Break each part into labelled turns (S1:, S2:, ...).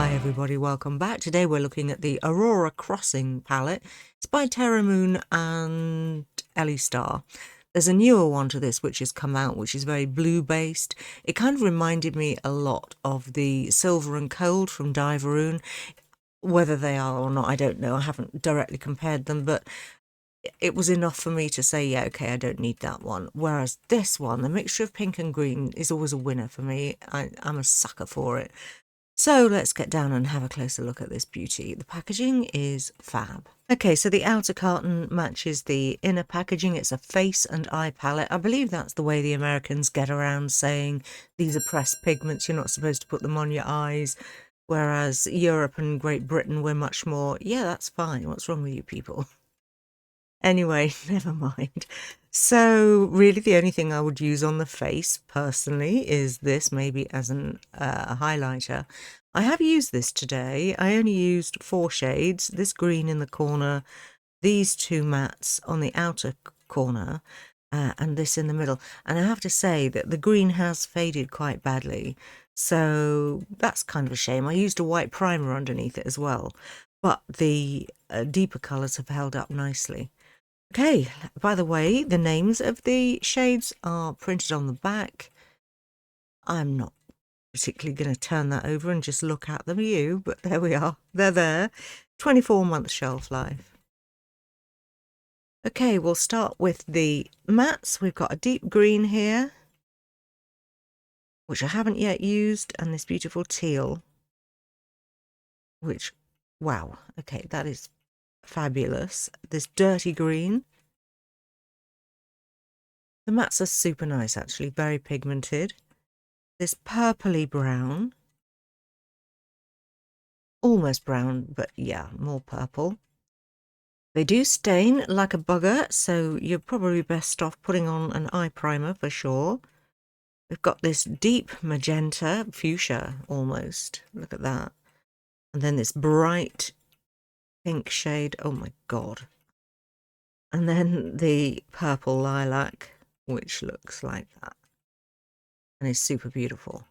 S1: Hi everybody, welcome back. Today we're looking at the Aurora Crossing palette. It's by Terra and Ellie Starr. There's a newer one to this which has come out, which is very blue based. It kind of reminded me a lot of the Silver and Cold from Diveroon. Whether they are or not, I don't know. I haven't directly compared them, but it was enough for me to say, yeah, okay, I don't need that one. Whereas this one, the mixture of pink and green, is always a winner for me. I'm a sucker for it. So let's get down and have a closer look at this beauty. The packaging is fab. Okay, so the outer carton matches the inner packaging. It's a face and eye palette. I believe that's the way the Americans get around saying these are pressed pigments. You're not supposed to put them on your eyes. Whereas Europe and Great Britain, we're much more, yeah, that's fine. What's wrong with you people? Anyway, never mind. So really the only thing I would use on the face personally is this, maybe as a highlighter. I have used this today. I only used 4 shades, this green in the corner, these 2 mattes on the outer corner, and this in the middle. And I have to say that the green has faded quite badly. So that's kind of a shame. I used a white primer underneath it as well, but the deeper colours have held up nicely. Okay, by the way, the names of the shades are printed on the back. I'm not particularly going to turn that over and just look at them, but there we are. They're there. 24-month shelf life. Okay, we'll start with the mattes. We've got a deep green here, which I haven't yet used, and this beautiful teal, which, wow, okay, that is fabulous. This dirty green. The mattes are super nice, actually, very pigmented. This purpley brown. Almost brown, but yeah, more purple. They do stain like a bugger, so you're probably best off putting on an eye primer for sure. We've got this deep magenta, fuchsia almost. Look at that. And then this bright pink shade. Oh my God. And then the purple lilac, which looks like that. And is super beautiful.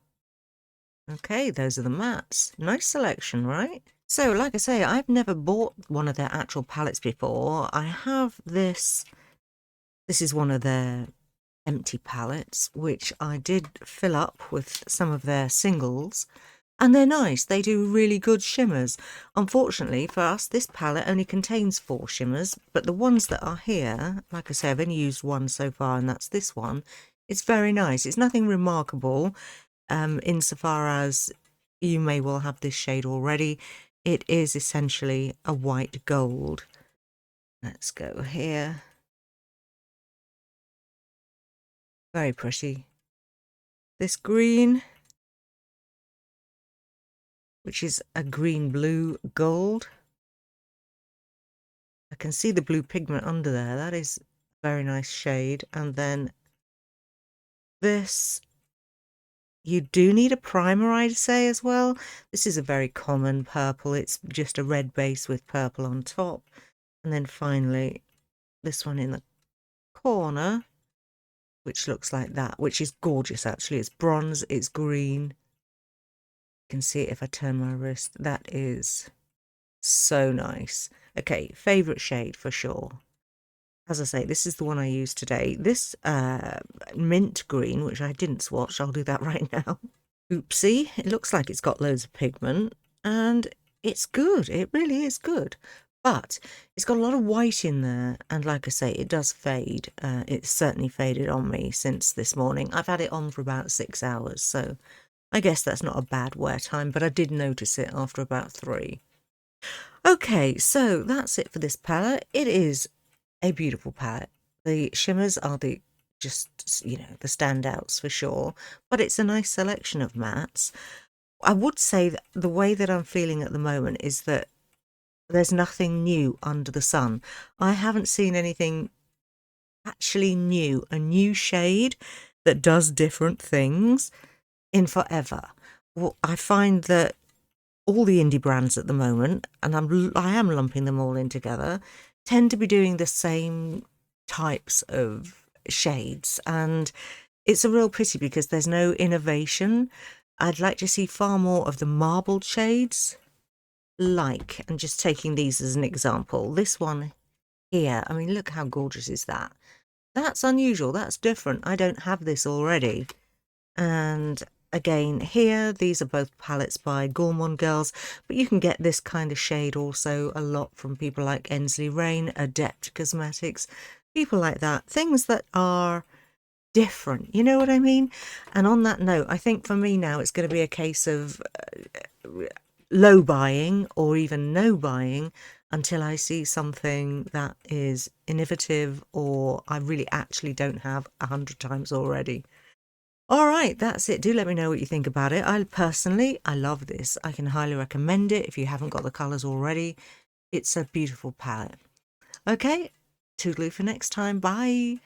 S1: Okay, those are the mattes. Nice selection, right? So, like I say, I've never bought one of their actual palettes before. I have this. This is one of their empty palettes, which I did fill up with some of their singles. And they're nice. They do really good shimmers. Unfortunately for us, this palette only contains 4 shimmers, but the ones that are here, like I say, I've only used one so far, and that's this one. It's very nice. It's nothing remarkable, insofar as you may well have this shade already. It is essentially a white gold. Let's go here. Very pretty. This green, which is a green-blue gold. I can see the blue pigment under there. That is a very nice shade. And then this, you do need a primer, I'd say, as well. This is a very common purple. It's just a red base with purple on top. And then finally, this one in the corner, which looks like that, which is gorgeous, actually. It's bronze, it's green. You can see it if I turn my wrist. That is so nice. Okay, favourite shade for sure. As I say, this is the one I used today. This mint green, which I didn't swatch, I'll do that right now. Oopsie, it looks like it's got loads of pigment, and it's good. It really is good. But it's got a lot of white in there, and like I say, it does fade. It's certainly faded on me since this morning. I've had it on for about 6 hours, so I guess that's not a bad wear time, but I did notice it after about 3. Okay, so that's it for this palette. It is a beautiful palette. The shimmers are the the standouts for sure, but it's a nice selection of mattes. I would say that the way that I'm feeling at the moment is that there's nothing new under the sun. I haven't seen anything actually new, a new shade that does different things in forever. Well, I find that all the indie brands at the moment, and I am lumping them all in together, tend to be doing the same types of shades, and it's a real pity because there's no innovation. I'd like to see far more of the marbled shades, like, and just taking these as an example, this one here, I mean, look how gorgeous is that? That's unusual, that's different. I don't have this already. And again, here, these are both palettes by Gourmand Girls, but you can get this kind of shade also a lot from people like Ensley Rain, Adept Cosmetics, people like that. Things that are different, you know what I mean? And on that note, I think for me now, it's going to be a case of low buying or even no buying until I see something that is innovative or I really actually don't have 100 times already. All right, that's it. Do let me know what you think about it. I love this. I can highly recommend it if you haven't got the colours already. It's a beautiful palette. Okay, toodaloo for next time. Bye.